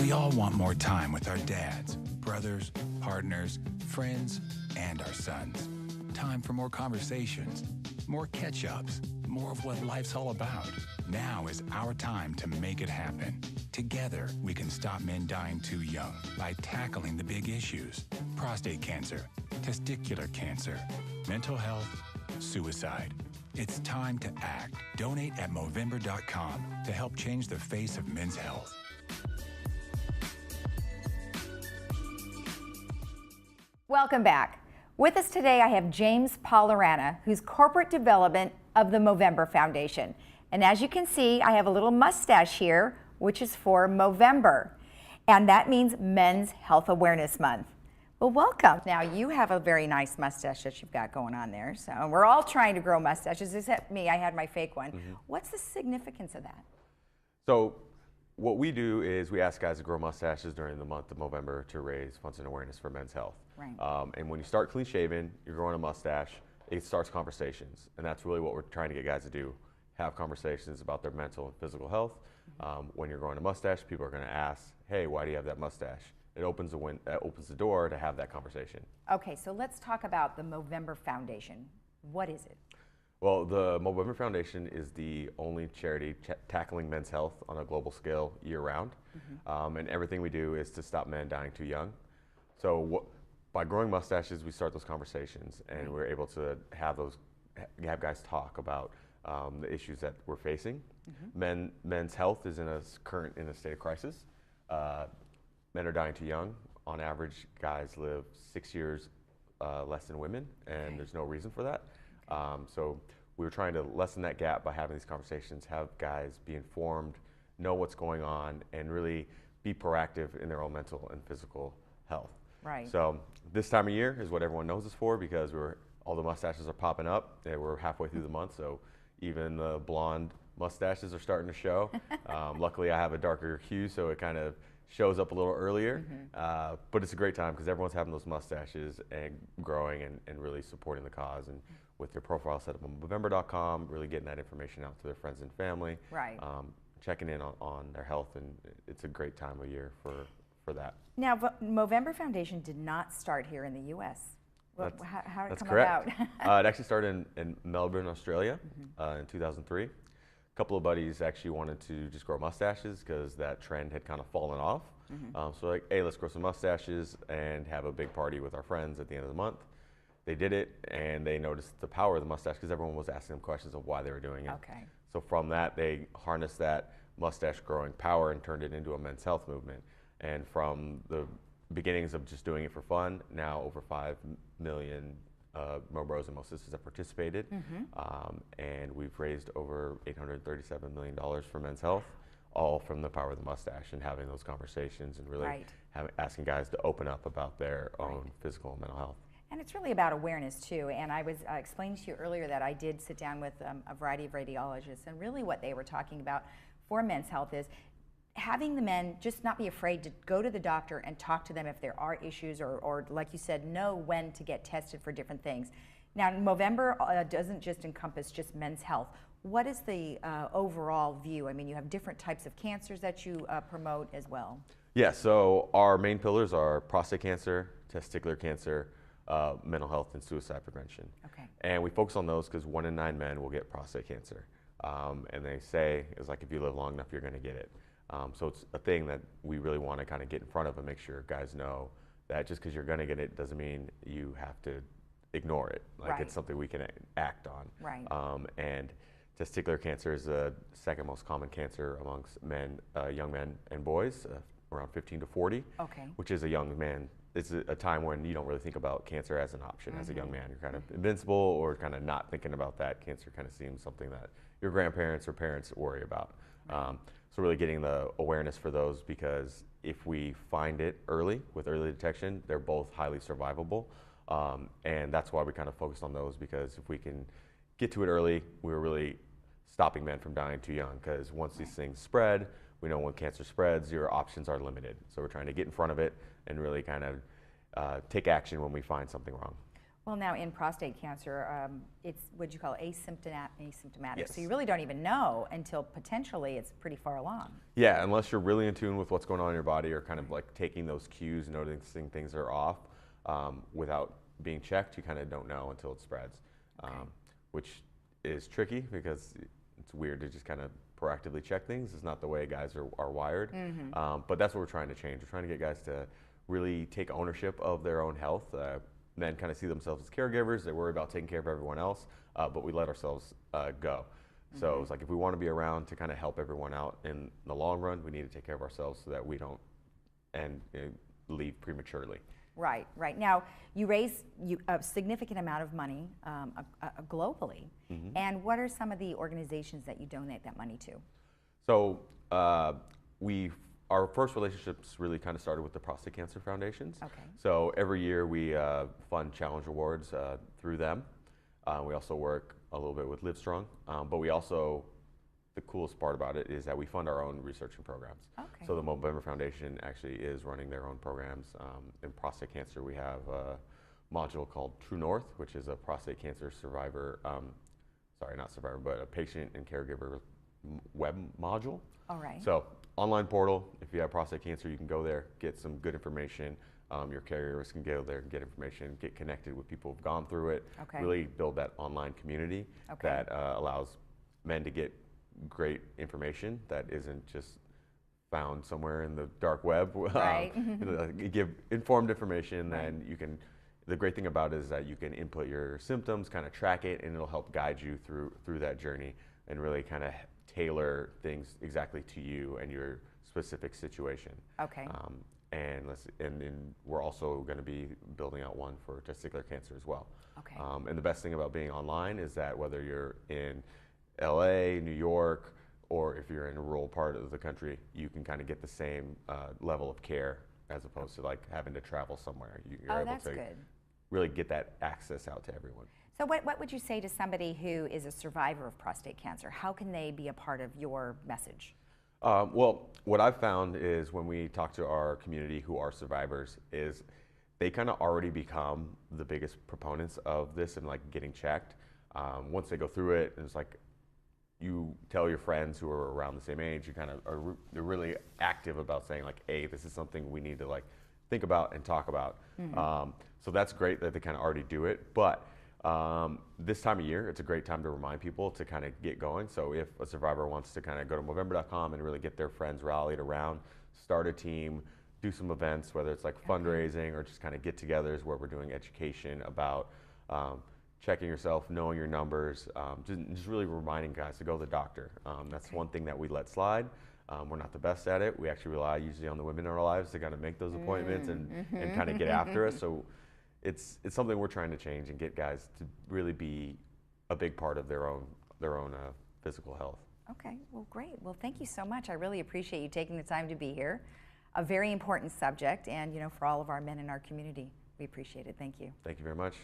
We all want more time with our dads, brothers, partners, friends, and our sons. Time for more conversations, more catch-ups, more of what life's all about. Now is our time to make it happen. Together, we can stop men dying too young by tackling the big issues: prostate cancer, testicular cancer, mental health, suicide. It's time to act. Donate at Movember.com to help change the face of men's health. Welcome back. With us today, I have James Paularana, who's corporate development of the Movember Foundation. And as you can see, I have a little mustache here, which is for Movember. And that means Men's Health Awareness Month. Well, welcome. Now, you have a very nice mustache that you've got going on there. So we're all trying to grow mustaches, except me. I had my fake one. Mm-hmm. What's the significance of that? So what we do is we ask guys to grow mustaches during the month of Movember to raise funds and awareness for men's health. Right. And when you start clean shaven, you're growing a mustache, it starts conversations. And that's really what we're trying to get guys to do. Have conversations about their mental and physical health. When you're growing a mustache, people are going to ask, hey, why do you have that mustache? It opens the door to have that conversation. Okay, so let's talk about the Movember Foundation. What is it? Well, the Movember Foundation is the only charity tackling men's health on a global scale year-round. And everything we do is to stop men dying too young. So by growing mustaches, we start those conversations, and we're able to have guys talk about the issues that we're facing. Men's health is in a state of crisis. Men are dying too young. On average, guys live 6 years less than women, and there's no reason for that. So we were trying to lessen that gap by having these conversations, have guys be informed, know what's going on, and really be proactive in their own mental and physical health. Right. So this time of year is what everyone knows us for, because all the mustaches are popping up. We're halfway through the month, so even the blonde mustaches are starting to show. Luckily, I have a darker hue, so it kind of shows up a little earlier. But it's a great time because everyone's having those mustaches and growing and really supporting the cause. And with their profile set up on Movember.com, really getting that information out to their friends and family. Right. Checking in on their health, and it's a great time of year for that. Now, Movember Foundation did not start here in the U.S. How did it come correct. about? It actually started in Melbourne, Australia in 2003. A couple of buddies actually wanted to just grow mustaches because that trend had kind of fallen off. So like, hey, let's grow some mustaches and have a big party with our friends at the end of the month. They did it, and they noticed the power of the mustache because everyone was asking them questions of why they were doing it. Okay. So from that, they harnessed that mustache growing power and turned it into a men's health movement. And from the beginnings of just doing it for fun, now over 5 million Mo Bros and Mo Sisters have participated, and we've raised over $837 million for men's health, all from the power of the mustache and having those conversations and really asking guys to open up about their own physical and mental health. And it's really about awareness too. And I was explaining to you earlier that I did sit down with a variety of radiologists, and really what they were talking about for men's health is having the men just not be afraid to go to the doctor and talk to them if there are issues, or like you said, know when to get tested for different things. Now, Movember doesn't just encompass just men's health. What is the overall view? I mean, you have different types of cancers that you promote as well. Yeah, so our main pillars are prostate cancer, testicular cancer, mental health, and suicide prevention. Okay. And we focus on those because 1 in 9 men will get prostate cancer. And they say, it's like if you live long enough, you're going to get it. So it's a thing that we really want to kind of get in front of and make sure guys know that just because you're going to get it doesn't mean you have to ignore it. Like it's something we can act on. Right. And testicular cancer is the second most common cancer amongst men, young men and boys, around 15 to 40. Okay. Which is a young man. It's a time when you don't really think about cancer as an option as a young man. You're kind of invincible or kind of not thinking about that. Cancer kind of seems something that your grandparents or parents worry about. So really getting the awareness for those, because if we find it early with early detection, they're both highly survivable. And that's why we kind of focused on those, because if we can get to it early, we're really stopping men from dying too young, because once these things spread, we know when cancer spreads, your options are limited. So we're trying to get in front of it and really kind of take action when we find something wrong. Well, now in prostate cancer, it's what you call asymptomatic. Yes. So you really don't even know until potentially it's pretty far along. Yeah, unless you're really in tune with what's going on in your body, or kind of like taking those cues, noticing things are off without being checked, you kind of don't know until it spreads, which is tricky because it's weird to just kind of proactively check things. It's not the way guys are wired, but that's what we're trying to change. We're trying to get guys to really take ownership of their own health. Men kind of see themselves as caregivers. They worry about taking care of everyone else, but we let ourselves go. So it's like, if we want to be around to kind of help everyone out in the long run, we need to take care of ourselves so that we don't leave prematurely. Right, right. Now, you raise a significant amount of money globally. And what are some of the organizations that you donate that money to? So our first relationships really kind of started with the Prostate Cancer Foundations. Okay. So every year we fund Challenge Awards through them. We also work a little bit with Livestrong, but we also, the coolest part about it is that we fund our own research and programs. Okay. So the Movember Foundation actually is running their own programs. In prostate cancer, we have a module called True North, which is a prostate cancer survivor, not survivor, but a patient and caregiver web module. All right. So online portal, if you have prostate cancer, you can go there, get some good information. Your caregivers can go there and get information, get connected with people who've gone through it, really build that online community that allows men to get great information that isn't just found somewhere in the dark web. Right. You give informed information, and you can, the great thing about it is that you can input your symptoms, kind of track it, and it'll help guide you through that journey and really kind of tailor things exactly to you and your specific situation. Okay. And we're also going to be building out one for testicular cancer as well. Okay. And the best thing about being online is that whether you're in LA, New York, or if you're in a rural part of the country, you can kind of get the same level of care as opposed to like having to travel somewhere. You're able to really get that access out to everyone. So what would you say to somebody who is a survivor of prostate cancer? How can they be a part of your message? Well, what I've found is when we talk to our community who are survivors, is they kind of already become the biggest proponents of this and like getting checked. Once they go through it, and it's like you tell your friends who are around the same age, you kind of they're really active about saying like, hey, this is something we need to like think about and talk about. So that's great that they kind of already do it, but this time of year, it's a great time to remind people to kind of get going. So if a survivor wants to kind of go to Movember.com and really get their friends rallied around, start a team, do some events, whether it's like fundraising or just kind of get-togethers where we're doing education about checking yourself, knowing your numbers, just really reminding guys to go to the doctor. That's one thing that we let slide. We're not the best at it. We actually rely usually on the women in our lives to kind of make those appointments and kind of get after us. So it's something we're trying to change and get guys to really be a big part of their own physical health. Okay, well, great. Well, thank you so much. I really appreciate you taking the time to be here. A very important subject, and for all of our men in our community, we appreciate it. Thank you. Thank you very much.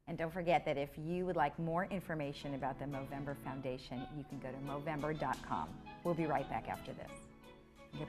And don't forget that if you would like more information about the Movember Foundation, you can go to Movember.com. We'll be right back after this.